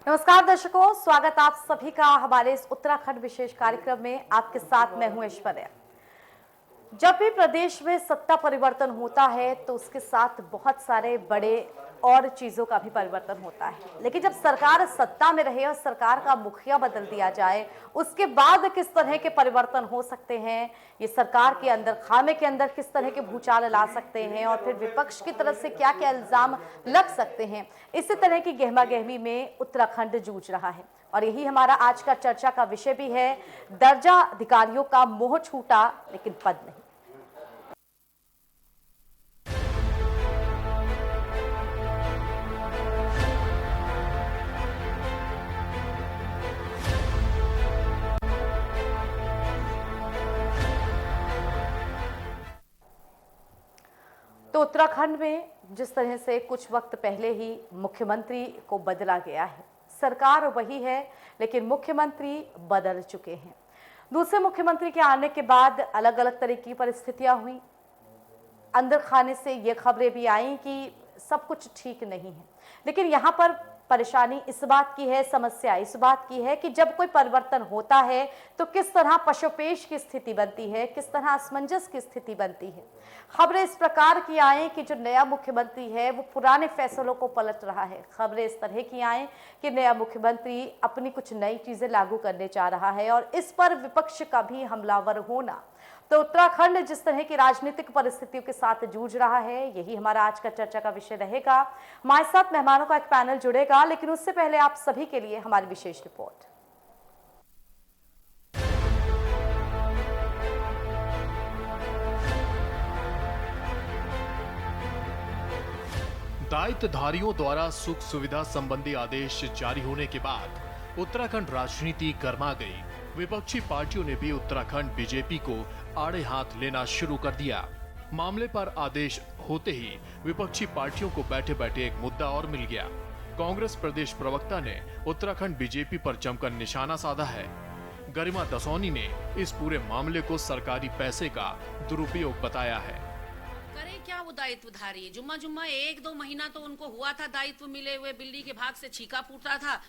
नमस्कार दर्शकों, स्वागत आप सभी का हमारे इस उत्तराखंड विशेष कार्यक्रम में। आपके साथ मैं हूं ऐश्वर्या। जब भी प्रदेश में सत्ता परिवर्तन होता है तो उसके साथ बहुत सारे बड़े और चीजों का भी परिवर्तन होता है, लेकिन जब सरकार सत्ता में रहे और सरकार का मुखिया बदल दिया जाए उसके बाद किस तरह के परिवर्तन हो सकते हैं, ये सरकार के अंदर खामे के अंदर किस तरह के भूचाल ला सकते हैं और फिर विपक्ष की तरफ से क्या क्या इल्जाम लग सकते हैं, इसी तरह की गहमा गहमी में उत्तराखंड जूझ रहा है। और यही हमारा आज का चर्चा का विषय भी है। दर्जा अधिकारियों का मोह छूटा लेकिन पद नहीं। तो उत्तराखंड में जिस तरह से कुछ वक्त पहले ही मुख्यमंत्री को बदला गया है, सरकार वही है लेकिन मुख्यमंत्री बदल चुके हैं। दूसरे मुख्यमंत्री के आने के बाद अलग अलग तरह की परिस्थितियां हुई। अंदर खाने से ये खबरें भी आई कि सब कुछ ठीक नहीं है, लेकिन यहाँ पर परेशानी इस बात की है, समस्या इस बात की है कि जब कोई परिवर्तन होता है तो किस तरह पशुपेश की स्थिति बनती है, किस तरह असमंजस की स्थिति बनती है। खबरें इस प्रकार की आए कि जो नया मुख्यमंत्री है वो पुराने फैसलों को पलट रहा है। खबरें इस तरह की आए कि नया मुख्यमंत्री अपनी कुछ नई चीजें लागू करने जा रहा है और इस पर विपक्ष का भी हमलावर होना। तो उत्तराखंड जिस तरह की राजनीतिक परिस्थितियों के साथ जूझ रहा है, यही हमारा आज का चर्चा का विषय रहेगा। हमारे साथ मेहमानों का एक पैनल जुड़ेगा, लेकिन उससे पहले आप सभी के लिए हमारी विशेष रिपोर्ट। दायित्वधारियों द्वारा सुख सुविधा संबंधी आदेश जारी होने के बाद उत्तराखंड राजनीति गर्मा गई। विपक्षी पार्टियों ने भी उत्तराखंड बीजेपी को आड़े हाथ लेना शुरू कर दिया। मामले पर आदेश होते ही विपक्षी पार्टियों को बैठे बैठे एक मुद्दा और मिल गया। कांग्रेस प्रदेश प्रवक्ता ने उत्तराखंड बीजेपी पर जमकर निशाना साधा है। गरिमा दसौनी ने इस पूरे मामले को सरकारी पैसे का दुरुपयोग बताया है। करे क्या वो दायित्वधारी, जुम्मा एक दो महीना तो उनको हुआ था दायित्व मिले हुए, बिल्ली के भाग से छीका फूटा था,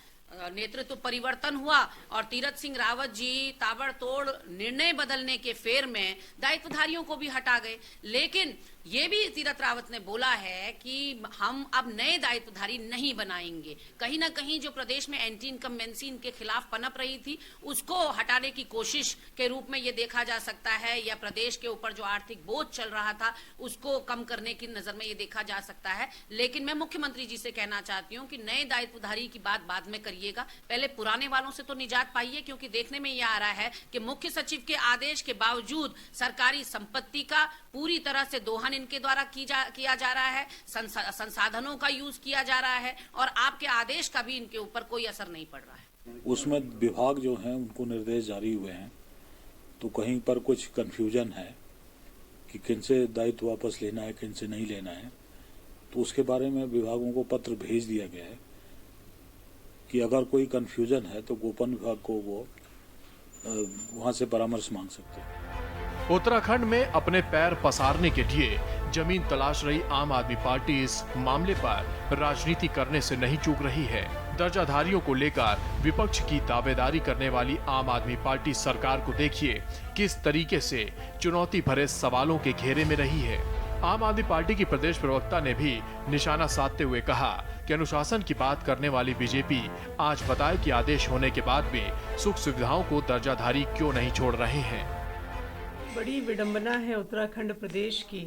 नेतृत्व परिवर्तन हुआ और तीरथ सिंह रावत जी ताबड़तोड़ निर्णय बदलने के फेर में दायित्वधारियों को भी हटा गए। लेकिन ये भी तीरथ रावत ने बोला है कि हम अब नए दायित्वधारी नहीं बनाएंगे। कहीं ना कहीं जो प्रदेश में एंटी इनकम्बेंसी इनके खिलाफ पनप रही थी उसको हटाने की कोशिश के रूप में ये देखा जा सकता है, या प्रदेश के ऊपर जो आर्थिक बोझ चल रहा था उसको कम करने की नजर में ये देखा जा सकता है। लेकिन मैं मुख्यमंत्री जी से कहना चाहती हूँ कि नए दायित्वधारी की बात बाद में करिएगा, पहले पुराने वालों से तो निजात पाइए, क्योंकि देखने में ये आ रहा है कि मुख्य सचिव के आदेश के बावजूद सरकारी संपत्ति का पूरी तरह से दोहन इनके द्वारा किया जा रहा है, संसाधनों का यूज किया जा रहा है और आपके आदेश का भी इनके ऊपर कोई असर नहीं पड़ रहा है। उसमें विभाग जो हैं उनको निर्देश जारी हुए हैं, तो कहीं पर कुछ कंफ्यूजन है कि किनसे दायित्व वापस लेना है, किनसे नहीं लेना है। तो उसके बारे में विभागों को पत्र भेज दिया गया है कि अगर कोई कंफ्यूजन है तो गोपन विभाग को वो वहां से परामर्श मांग सकते हैं। उत्तराखंड में अपने पैर पसारने के लिए जमीन तलाश रही आम आदमी पार्टी इस मामले पर राजनीति करने से नहीं चूक रही है। दर्जाधारियों को लेकर विपक्ष की दावेदारी करने वाली आम आदमी पार्टी सरकार को देखिए किस तरीके से चुनौती भरे सवालों के घेरे में रही है। आम आदमी पार्टी की प्रदेश प्रवक्ता ने भी निशाना साधते हुए कहा कि अनुशासन की बात करने वाली बीजेपी आज बताए कि आदेश होने के बाद भी सुख सुविधाओं को दर्जाधारी क्यों नहीं छोड़ रहे हैं। बड़ी विडंबना है उत्तराखंड प्रदेश की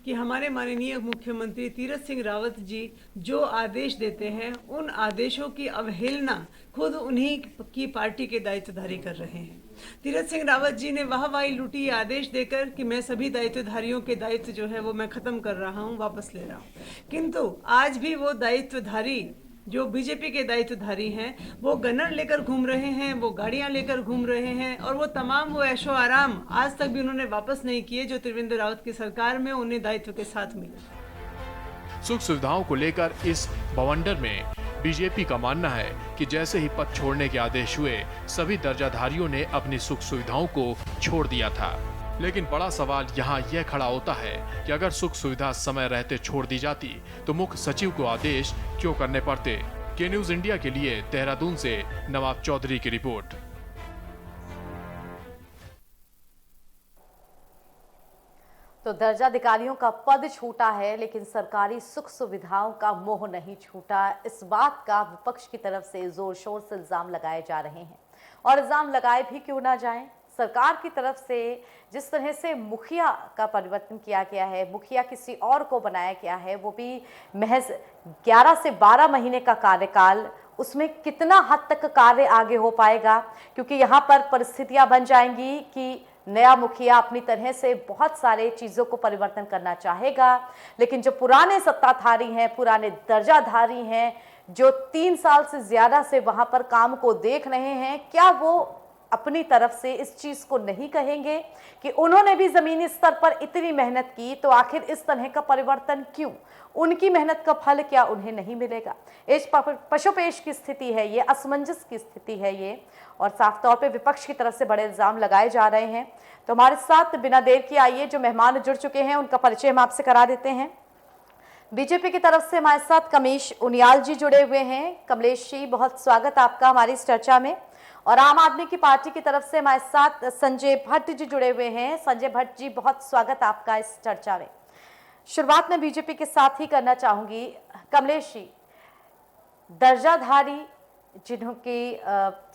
कि हमारे माननीय मुख्यमंत्री तीरथ सिंह रावत जी जो आदेश देते हैं उन आदेशों की अवहेलना खुद उन्हीं की पार्टी के दायित्वधारी कर रहे हैं। तीरथ सिंह रावत जी ने वाहवाही लूटी आदेश देकर कि मैं सभी दायित्वधारियों के दायित्व जो है वो मैं खत्म कर रहा हूँ, वापस ले रहा हूँ। किंतु आज भी वो दायित्वधारी जो बीजेपी के दायित्वधारी हैं वो गनर लेकर घूम रहे हैं, वो गाड़ियां लेकर घूम रहे हैं और वो तमाम वो ऐशो आराम आज तक भी उन्होंने वापस नहीं किए जो त्रिवेंद्र रावत की सरकार में उन्हें दायित्व के साथ मिले। सुख सुविधाओं को लेकर इस बवंडर में बीजेपी का मानना है कि जैसे ही पद छोड़ने के आदेश हुए सभी दर्जाधारियों ने अपनी सुख सुविधाओं को छोड़ दिया था। लेकिन बड़ा सवाल यहाँ यह खड़ा होता है कि अगर सुख सुविधा समय रहते छोड़ दी जाती तो मुख्य सचिव को आदेश क्यों करने पड़ते। के न्यूज इंडिया के लिए देहरादून से नवाब चौधरी की रिपोर्ट। तो दर्जा अधिकारियों का पद छूटा है, लेकिन सरकारी सुख सुविधाओं का मोह नहीं छूटा। इस बात का विपक्ष की तरफ से जोर शोर से इल्जाम लगाए जा रहे हैं, और इल्जाम लगाए भी क्यों ना जाएं। सरकार की तरफ से जिस तरह से मुखिया का परिवर्तन किया गया है, मुखिया किसी और को बनाया गया है, वो भी महज 11 से 12 महीने का कार्यकाल, उसमें कितना हद तक कार्य आगे हो पाएगा, क्योंकि यहाँ पर परिस्थितियां बन जाएंगी कि नया मुखिया अपनी तरह से बहुत सारे चीज़ों को परिवर्तन करना चाहेगा, लेकिन जो पुराने सत्ताधारी हैं, पुराने दर्जाधारी हैं, जो 3 साल से ज़्यादा से वहाँ पर काम को देख रहे हैं, क्या वो अपनी तरफ से इस चीज़ को नहीं कहेंगे कि उन्होंने भी ज़मीनी स्तर पर इतनी मेहनत की, तो आखिर इस तरह का परिवर्तन क्यों? उनकी मेहनत का फल क्या उन्हें नहीं मिलेगा? इस पशुपेश की स्थिति है ये, असमंजस की स्थिति है ये, और साफ तौर पे विपक्ष की तरफ से बड़े इल्जाम लगाए जा रहे हैं। तो हमारे साथ बिना देर किए आइए जो मेहमान जुड़ चुके हैं उनका परिचय हम आपसे करा देते हैं। बीजेपी की तरफ से हमारे साथ कमलेश उनियाल जी जुड़े हुए हैं। कमलेश जी, बहुत स्वागत आपका हमारी इस चर्चा में। और आम आदमी की पार्टी की तरफ से हमारे साथ संजय भट्ट जी जुड़े हुए हैं। संजय भट्ट जी, बहुत स्वागत आपका इस चर्चा में। शुरुआत में बीजेपी के साथ ही करना चाहूंगी। कमलेश जी, दर्जाधारी जिनकी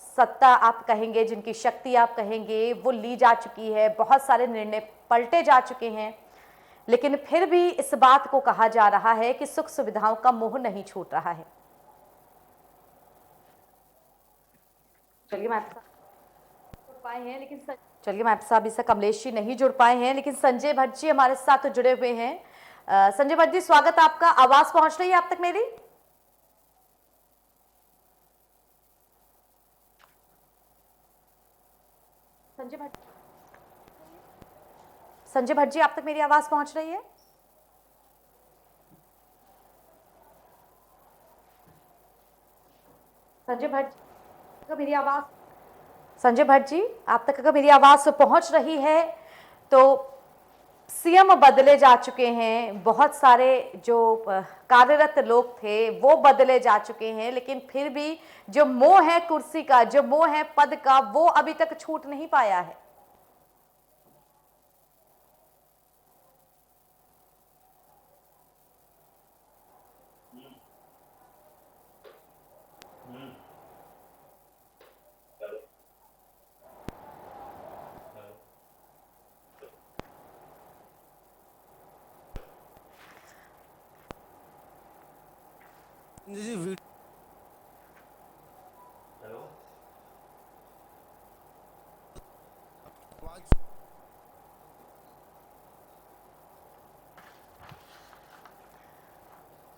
सत्ता आप कहेंगे, जिनकी शक्ति आप कहेंगे, वो ली जा चुकी है, बहुत सारे निर्णय पलटे जा चुके हैं, लेकिन फिर भी इस बात को कहा जा रहा है कि सुख सुविधाओं का मोह नहीं छूट रहा है। चलिए मैं आपसे जुड़ पाए हैं, लेकिन कमलेश जी नहीं जुड़ पाए हैं, लेकिन संजय भट्ट जी हमारे साथ जुड़े हुए हैं। संजय भट्ट जी, स्वागत आपका। आवाज पहुंच रही है आप तक मेरी? संजय भट्ट जी, आप तक मेरी आवाज पहुंच रही है? संजय भट्ट जी, मेरी आवाज, संजय भट्ट जी आप तक अगर मेरी आवाज पहुंच रही है तो सीएम बदले जा चुके हैं, बहुत सारे जो कार्यरत लोग थे वो बदले जा चुके हैं, लेकिन फिर भी जो मोह है कुर्सी का, जो मोह है पद का, वो अभी तक छूट नहीं पाया है।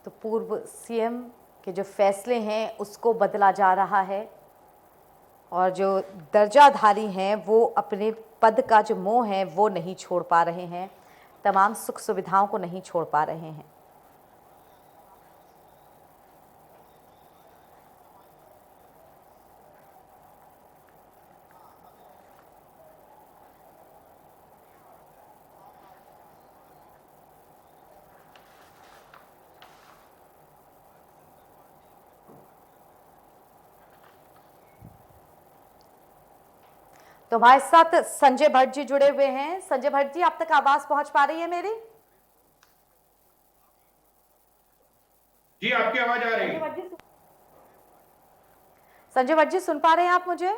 तो पूर्व सीएम के जो फैसले हैं उसको बदला जा रहा है, और जो दर्जाधारी हैं वो अपने पद का जो मोह है वो नहीं छोड़ पा रहे हैं, तमाम सुख सुविधाओं को नहीं छोड़ पा रहे हैं। तो हमारे साथ संजय भट्ट जी जुड़े हुए हैं। संजय भट्ट जी, आप तक आवाज पहुंच पा रही है मेरी? जी, आपकी आवाज आ रही है। संजय भट्ट जी, सुन पा रहे हैं आप मुझे?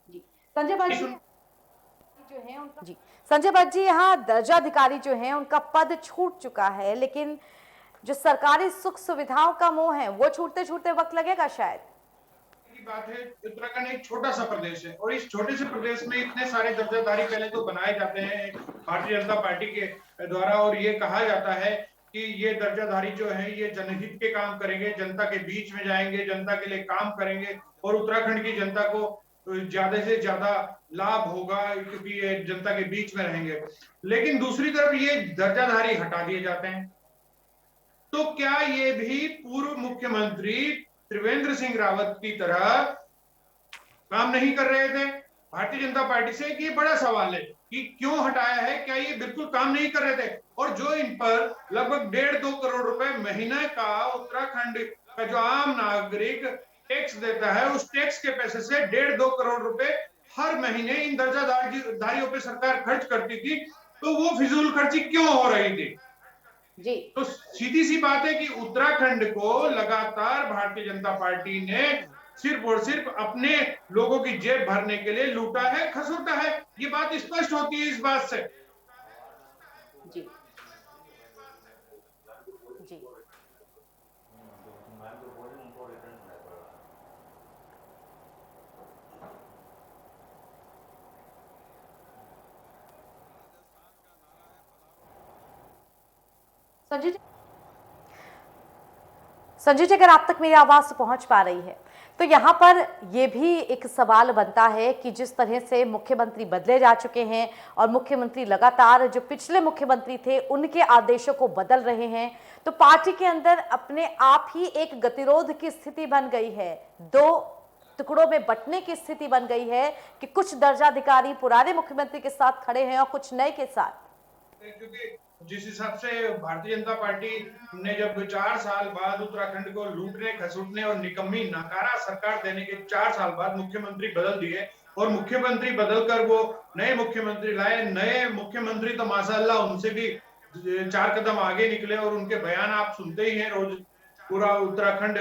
जी संजय भट्ट जी जो है उनका, जी संजय भट्ट जी, यहाँ दर्जाधिकारी जो है उनका पद छूट चुका है, लेकिन जो सरकारी सुख सुविधाओं का मोह है वो छूटते छूटते वक्त लगेगा शायद। बात है, उत्तराखंड एक छोटा सा प्रदेश है, और इस छोटे से प्रदेश में इतने सारे दर्जाधारी पहले तो बनाए जाते हैं भारतीय जनता पार्टी के द्वारा, और ये कहा जाता है कि ये दर्जाधारी जो है ये जनहित के काम करेंगे, जनता के बीच में जाएंगे, जनता के लिए काम करेंगे, और उत्तराखंड की जनता को ज्यादा से ज्यादा लाभ होगा क्योंकि ये जनता के बीच में रहेंगे। लेकिन दूसरी तरफ ये दर्जाधारी हटा दिए जाते हैं। तो क्या ये भी पूर्व मुख्यमंत्री त्रिवेंद्र सिंह रावत की तरह काम नहीं कर रहे थे भारतीय जनता पार्टी से? कि बड़ा सवाल है कि क्यों हटाया है, क्या ये बिल्कुल काम नहीं कर रहे थे? और जो इन पर लगभग 1.5-2 करोड़ रुपए महीने का उत्तराखंड का जो आम नागरिक टैक्स देता है, उस टैक्स के पैसे से 1.5-2 करोड़ रुपए हर महीने इन दर्जाधारियों पे सरकार खर्च करती थी। तो वो फिजूल खर्ची क्यों हो रही थी? जी। तो सीधी सी बात है कि उत्तराखंड को लगातार भारतीय जनता पार्टी ने सिर्फ और सिर्फ अपने लोगों की जेब भरने के लिए लूटा है, खसूटा है। ये बात स्पष्ट होती है इस बात से। जी जी संजय जी, अगर आप तक मेरी आवाज पहुंच पा रही है तो यहाँ पर यह भी एक सवाल बनता है कि जिस तरह से मुख्यमंत्री बदले जा चुके हैं और मुख्यमंत्री लगातार जो पिछले मुख्यमंत्री थे उनके आदेशों को बदल रहे हैं, तो पार्टी के अंदर अपने आप ही एक गतिरोध की स्थिति बन गई है, दो टुकड़ों में बंटने की स्थिति बन गई है कि कुछ दर्जाधिकारी पुराने मुख्यमंत्री के साथ खड़े हैं और कुछ नए के साथ। क्योंकि जिस हिसाब से भारतीय जनता पार्टी ने जब 4 साल बाद उत्तराखंड को लूटने, खसूटने और निकम्मी नकारा सरकार देने के 4 साल बाद मुख्यमंत्री बदल दिए और मुख्यमंत्री बदलकर वो नए मुख्यमंत्री लाए। नए मुख्यमंत्री तो माशाअल्लाह उनसे भी 4 कदम आगे निकले और उनके बयान आप सुनते ही हैं रोज। पूरा उत्तराखंड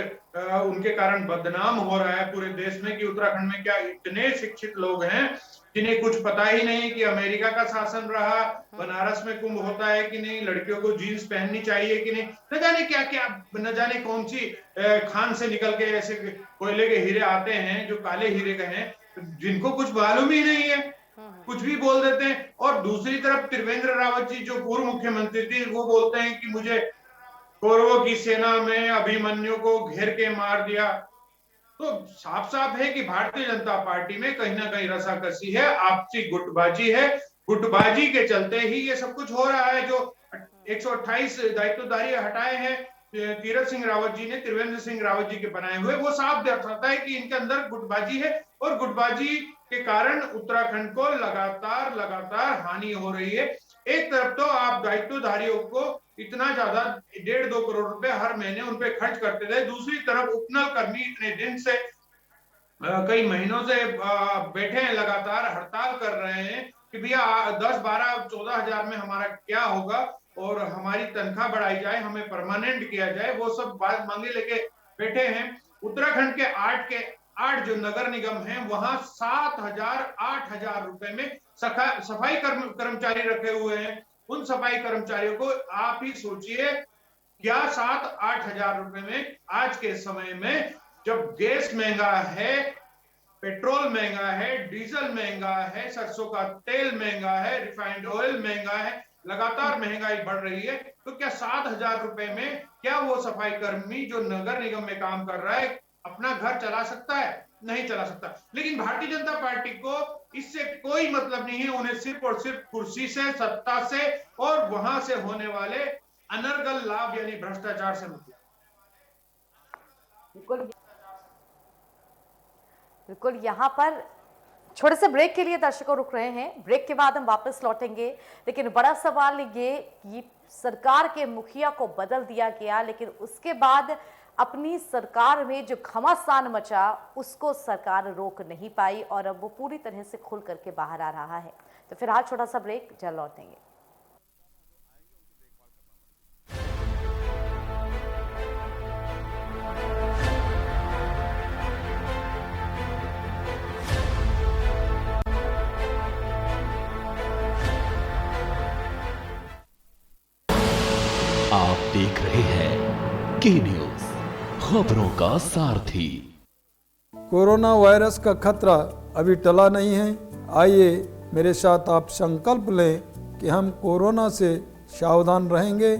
उनके कारण बदनाम हो रहा है पूरे देश में कि उत्तराखंड में क्या इतने शिक्षित लोग हैं जिन्हें कुछ पता ही नहीं कि अमेरिका का शासन रहा, बनारस में कुंभ होता है कि नहीं, लड़कियों को जीन्स पहननी चाहिए कि नहीं, न जाने क्या क्या, न जाने कौन सी खान से निकल के ऐसे कोयले के हीरे आते हैं जो काले हीरे के हैं, जिनको कुछ मालूम ही नहीं है, कुछ भी बोल देते हैं। और दूसरी तरफ त्रिवेंद्र रावत जी जो पूर्व मुख्यमंत्री थी, वो बोलते हैं कि मुझे कौरवों की सेना में अभिमन्यु को घेर के मार दिया। तो साफ साफ है कि भारतीय जनता पार्टी में कहीं ना कहीं रसाकसी है, आपसी गुटबाजी है। गुटबाजी के चलते ही ये सब कुछ हो रहा है। जो 128 दायित्वधारी हटाए हैं तीरथ सिंह रावत जी ने, त्रिवेंद्र सिंह रावत जी के बनाए हुए, वो साफ दर्शाता है कि इनके अंदर गुटबाजी है और गुटबाजी के कारण उत्तराखंड को लगातार हानि हो रही है। एक तरफ तो आप दायित्वधारियों को इतना ज्यादा 1.5-2 करोड़ रुपए हर महीने उन पे खर्च करते थे, दूसरी तरफ उपनल कर्मी इतने दिन से कई महीनों से बैठे हैं, लगातार हड़ताल कर रहे हैं कि भैया 10, 12, 14 हजार में हमारा क्या होगा और हमारी तनख्वाह बढ़ाई जाए, हमें परमानेंट किया जाए, वो सब बात मांगे लेके बैठे हैं। उत्तराखंड के 8 जो नगर निगम हैं वहां 7,000-8,000 रुपए में सफाई कर्मचारी रखे हुए हैं। उन सफाई कर्मचारियों को आप ही सोचिए, क्या 7-8 हजार रुपए में आज के समय में, जब गैस महंगा है, पेट्रोल महंगा है, डीजल महंगा है, सरसों का तेल महंगा है, रिफाइंड ऑयल महंगा है, लगातार महंगाई बढ़ रही है, तो क्या 7,000 रुपए में क्या वो सफाई कर्मी जो नगर निगम में काम कर रहा है अपना घर चला सकता है? नहीं चला सकता। लेकिन भारतीय जनता पार्टी को इससे कोई मतलब नहीं है, उन्हें सिर्फ और सिर्फ कुर्सी से, सत्ता से और वहां से होने वाले अनर्गल लाभ यानी भ्रष्टाचार से मतलब। बिल्कुल यहाँ पर छोटे से ब्रेक के लिए दर्शकों रुक रहे हैं, ब्रेक के बाद हम वापस लौटेंगे। लेकिन बड़ा सवाल ये कि सरकार के मुखिया को बदल दिया गया, लेकिन उसके बाद अपनी सरकार में जो घमासान मचा उसको सरकार रोक नहीं पाई और अब वो पूरी तरह से खुल करके बाहर आ रहा है। तो फिलहाल छोटा सा ब्रेक, जल्द लौटेंगे। आप देख रहे हैं के न्यूज, खबरों का सारथी। कोरोना वायरस का खतरा अभी टला नहीं है। आइए मेरे साथ आप संकल्प लें कि हम कोरोना से सावधान रहेंगे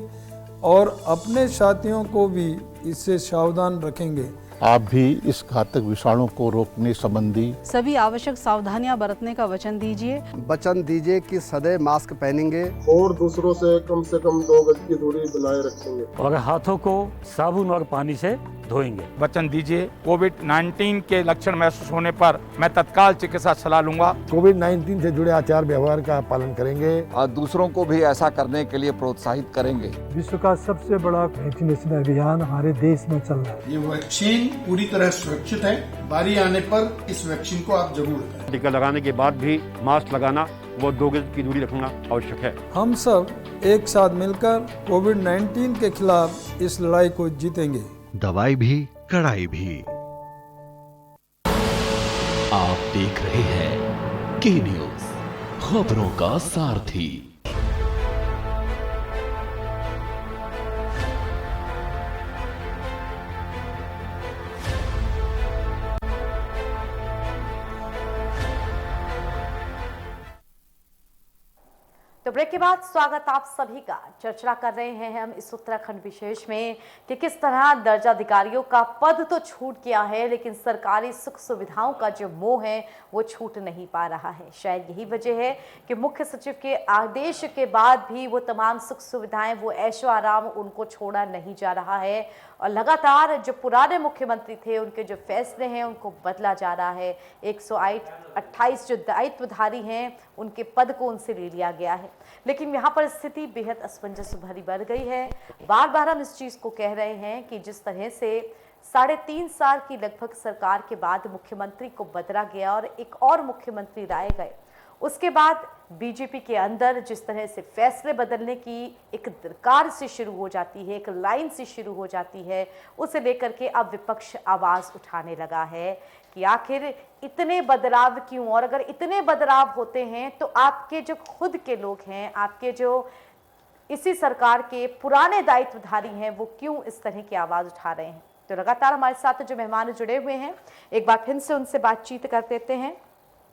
और अपने साथियों को भी इससे सावधान रखेंगे। आप भी इस घातक विषाणु को रोकने संबंधी सभी आवश्यक सावधानियां बरतने का वचन दीजिए। वचन दीजिए कि सदैव मास्क पहनेंगे और दूसरों से कम 2 गज की दूरी बनाए रखेंगे और हाथों को साबुन और पानी से धोएंगे। वचन दीजिए कोविड-19 के लक्षण महसूस होने पर मैं तत्काल चिकित्सा सलाह लूंगा। कोविड-19 से जुड़े आचार व्यवहार का पालन करेंगे और दूसरों को भी ऐसा करने के लिए प्रोत्साहित करेंगे। विश्व का सबसे बड़ा वैक्सीनेशन अभियान हमारे देश में चल रहा है। ये वैक्सीन पूरी तरह सुरक्षित है। बारी आने पर इस वैक्सीन को आप जरूर लें। टीका लगाने के बाद भी मास्क लगाना व 2 गज की दूरी रखना आवश्यक है। हम सब एक साथ मिलकर कोविड-19 के खिलाफ इस लड़ाई को जीतेंगे। दवाई भी कड़ाई भी। आप देख रहे हैं के न्यूज, खबरों का सारथी। तो ब्रेक के बाद स्वागत आप सभी का। चर्चा कर रहे हैं हम इस उत्तराखंड विशेष में कि किस तरह दर्जाधिकारियों का पद तो छूट गया है, लेकिन सरकारी सुख सुविधाओं का जो मोह है वो छूट नहीं पा रहा है। शायद यही वजह है कि मुख्य सचिव के आदेश के बाद भी वो तमाम सुख सुविधाएं, वो ऐशो आराम उनको छोड़ा नहीं जा रहा है और लगातार जो पुराने मुख्यमंत्री थे उनके जो फैसले हैं उनको बदला जा रहा है। 128 जो दायित्वधारी हैं उनके पद को उनसे ले लिया गया है, लेकिन यहाँ पर स्थिति बेहद असमंजस भरी बढ़ गई है। बार बार हम इस चीज़ को कह रहे हैं कि जिस तरह से 3.5 साल की लगभग सरकार के बाद मुख्यमंत्री को बदला गया और एक और मुख्यमंत्री लाए गए, उसके बाद बीजेपी के अंदर जिस तरह से फैसले बदलने की एक दरकार से शुरू हो जाती है, एक लाइन से शुरू हो जाती है, उसे लेकर के अब विपक्ष आवाज़ उठाने लगा है कि आखिर इतने बदलाव क्यों, और अगर इतने बदलाव होते हैं तो आपके जो खुद के लोग हैं, आपके जो इसी सरकार के पुराने दायित्वधारी हैं, वो क्यों इस तरह की आवाज़ उठा रहे हैं। तो लगातार हमारे साथ जो मेहमान जुड़े हुए हैं, एक बार फिर से उनसे बातचीत कर देते हैं।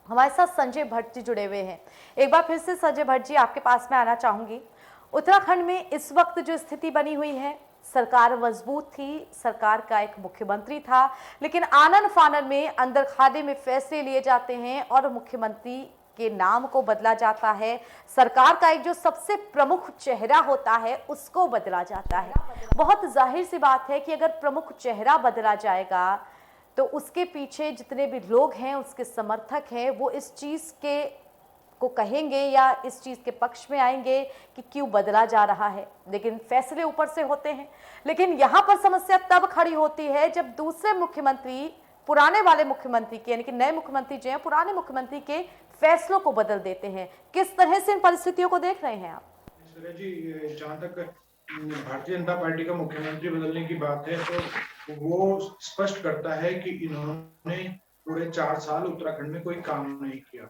हमारे साथ संजय भट्ट जी जुड़े हुए हैं। एक बार फिर से संजय भट्ट जी, आपके पास में आना चाहूँगी। उत्तराखंड में इस वक्त जो स्थिति बनी हुई है, सरकार मजबूत थी, सरकार का एक मुख्यमंत्री था, लेकिन आनन फानन में अंदर खाने में फैसले लिए जाते हैं और मुख्यमंत्री के नाम को बदला जाता है। सरकार का एक जो सबसे प्रमुख चेहरा होता है उसको बदला जाता है। बहुत जाहिर सी बात है कि अगर प्रमुख चेहरा बदला जाएगा तो उसके पीछे जितने भी लोग हैं, उसके समर्थक हैं, वो इस चीज़ के को कहेंगे या इस चीज़ के पक्ष में आएंगे कि क्यों बदला जा रहा है। लेकिन फैसले ऊपर से होते हैं। लेकिन यहाँ पर समस्या तब खड़ी होती है जब दूसरे मुख्यमंत्री पुराने वाले मुख्यमंत्री के, यानी कि नए मुख्यमंत्री जो हैं पुराने मुख्यमंत्री के फैसलों को बदल देते हैं। किस तरह से इन परिस्थितियों को देख रहे हैं आप? जी, जहाँ तक भारतीय जनता पार्टी का मुख्यमंत्री बदलने की बात है तो वो स्पष्ट करता है कि इन्होंने पूरे 4 साल उत्तराखंड में कोई काम नहीं किया,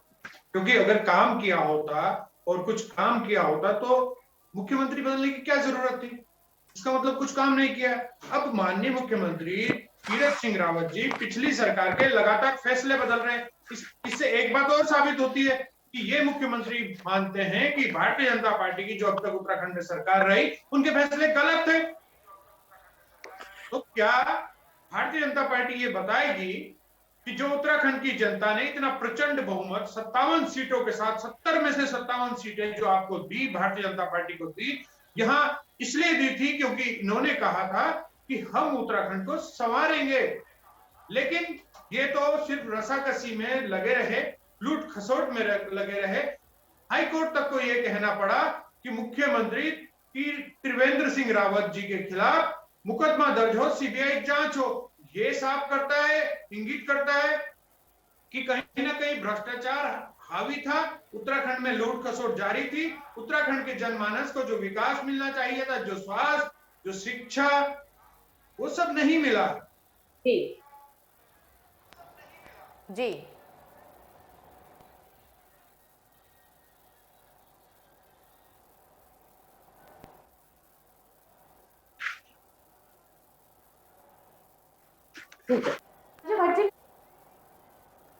क्योंकि अगर काम किया होता और कुछ काम किया होता तो मुख्यमंत्री बदलने की क्या जरूरत थी। इसका मतलब कुछ काम नहीं किया। अब माननीय मुख्यमंत्री तीरथ सिंह रावत जी पिछली सरकार के लगातार फैसले बदल रहे हैं। इससे एक बात और साबित होती है कि ये मुख्यमंत्री मानते हैं कि भारतीय जनता पार्टी की जो अब तक उत्तराखंड में सरकार रही उनके फैसले गलत थे। तो क्या भारतीय जनता पार्टी ये बताएगी कि जो उत्तराखंड की जनता ने इतना प्रचंड बहुमत 57 सीटों के साथ, 70 में से 57 सीटें जो आपको दी, भारतीय जनता पार्टी को दी, यहां इसलिए दी थी क्योंकि इन्होंने कहा था कि हम उत्तराखंड को संवारेंगे। लेकिन ये तो सिर्फ रसाकसी में लगे रहे, लूट खसोट में लगे रहे। हाईकोर्ट तक को यह कहना पड़ा कि मुख्यमंत्री त्रिवेंद्र सिंह रावत जी के खिलाफ मुकदमा दर्ज हो, सीबीआई जांच हो। ये साफ करता है, इंगित करता है कि कहीं ना कहीं भ्रष्टाचार हावी था, उत्तराखंड में लूट खसोट जारी थी, उत्तराखंड के जनमानस को जो विकास मिलना चाहिए था, जो स्वास्थ्य, जो शिक्षा, वो सब नहीं मिला। जी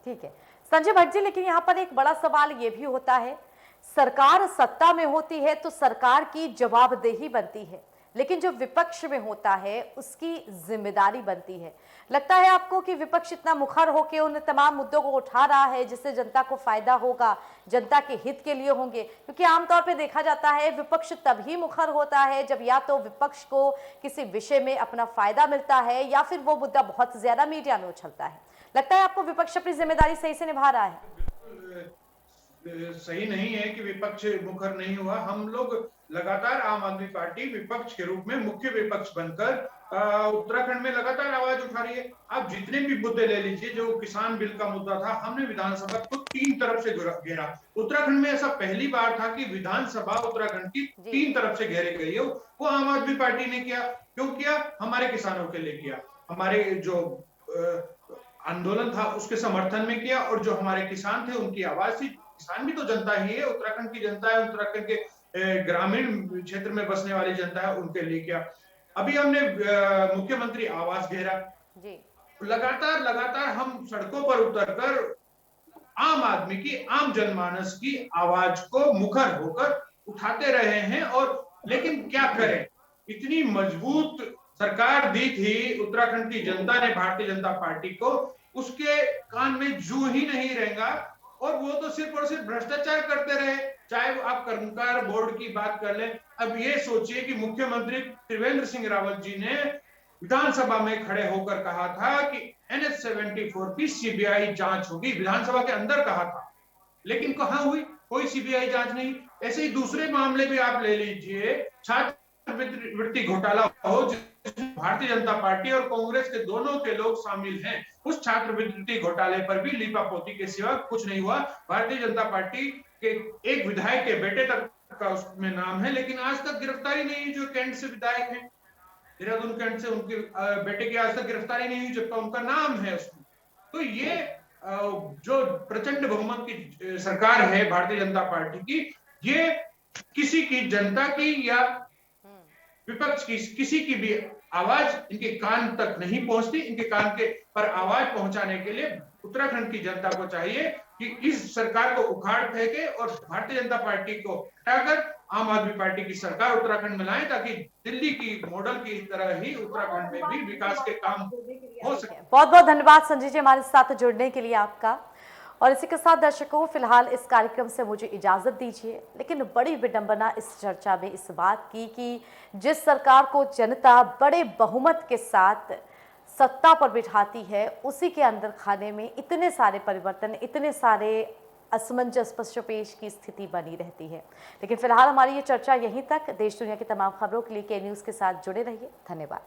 ठीक है संजय भट्ट जी, लेकिन यहाँ पर एक बड़ा सवाल ये भी होता है, सरकार सत्ता में होती है तो सरकार की जवाबदेही बनती है, लेकिन जो विपक्ष में होता है उसकी जिम्मेदारी बनती है। लगता है आपको कि विपक्ष इतना मुखर होकर उन तमाम मुद्दों को उठा रहा है जिससे जनता को फायदा होगा, जनता के हित के लिए होंगे? क्योंकि आमतौर पे देखा जाता है विपक्ष तभी मुखर होता है जब या तो विपक्ष को किसी विषय में अपना फायदा मिलता है या फिर वो मुद्दा बहुत ज्यादा मीडिया में उछलता है। लगता है आपको विपक्ष अपनी जिम्मेदारी सही से निभा रहा है? सही नहीं है कि विपक्ष मुखर नहीं हुआ। हम लोग लगातार आम आदमी पार्टी विपक्ष के रूप में मुख्य विपक्ष बनकर उत्तराखंड में लगातार आवाज उठा रही है। आप जितने भी मुद्दे ले लीजिए, जो किसान बिल का मुद्दा था, हमने विधानसभा को 3 तरफ से घेरा। उत्तराखंड में ऐसा पहली बार था कि विधानसभा उत्तराखंड की 3 तरफ से घेरी गई है। वो आम आदमी पार्टी ने किया। क्यों किया? हमारे किसानों के लिए किया, हमारे जो आंदोलन था उसके समर्थन में किया, और जो हमारे किसान थे उनकी आवाज थी। किसान भी तो जनता ही है, उत्तराखंड की जनता है, उत्तराखंड के ग्रामीण क्षेत्र में बसने वाली जनता है, उनके लिए किया। अभी हमने मुख्यमंत्री आवास घेरा जी। लगातार हम सड़कों पर उतरकर आम आदमी की, आम जनमानस की आवाज को मुखर होकर उठाते रहे हैं। और लेकिन क्या करें, इतनी मजबूत सरकार दी थी उत्तराखंड की जनता ने भारतीय जनता पार्टी को, उसके कान में जू ही नहीं रहेगा। और वो तो सिर्फ और सिर्फ भ्रष्टाचार करते रहे। चाहे आप कर्मकार बोर्ड की बात कर लें। अब ये सोचिए कि मुख्यमंत्री त्रिवेंद्र सिंह रावत जी ने विधानसभा में खड़े होकर कहा था कि NH-74 की सीबीआई जांच होगी, विधानसभा के अंदर कहा था, लेकिन कहां हुई? कोई सीबीआई जांच नहीं। ऐसे ही दूसरे मामले भी आप ले लीजिए, छात्रवृत्ति घोटाला हो, भारतीय जनता पार्टी और कांग्रेस के दोनों के लोग शामिल हैं। उस छात्रवृत्ति घोटाले पर भी लीपापोती के सिवा कुछ नहीं हुआ। भारतीय जनता पार्टी के एक विधायक के बेटे तक का उसमें नाम है, लेकिन आज तक गिरफ्तारी नहीं हुई। जो कैंट से विधायक है, देहरादून कैंट से, उनके बेटे की आज तक गिरफ्तारी नहीं हुई, जबकि उनका नाम है उसमें। तो ये जो प्रचंड बहुमत की सरकार है भारतीय जनता पार्टी की, ये किसी की, जनता की या विपक्ष की, किसी की भी आवाज इनके कान तक नहीं पहुंचती। इनके कान के पर आवाज पहुंचाने के लिए उत्तराखंड की जनता को चाहिए कि इस सरकार को उखाड़ फेंके और भारतीय जनता पार्टी को हटाकर आम आदमी पार्टी की सरकार उत्तराखंड में लाए, ताकि दिल्ली की मॉडल की तरह ही उत्तराखंड में भी विकास के काम हो सके। बहुत बहुत धन्यवाद संजय जी हमारे साथ जुड़ने के लिए आपका। और इसी के साथ दर्शकों, फिलहाल इस कार्यक्रम से मुझे इजाजत दीजिए। लेकिन बड़ी विडंबना इस चर्चा में इस बात की कि जिस सरकार को जनता बड़े बहुमत के साथ सत्ता पर बिठाती है, उसी के अंदर खाने में इतने सारे परिवर्तन, इतने सारे असमंजस पशपेश की स्थिति बनी रहती है। लेकिन फिलहाल हमारी ये चर्चा यहीं तक। देश दुनिया की तमाम खबरों के लिए के न्यूज़ के साथ जुड़े रहिए। धन्यवाद।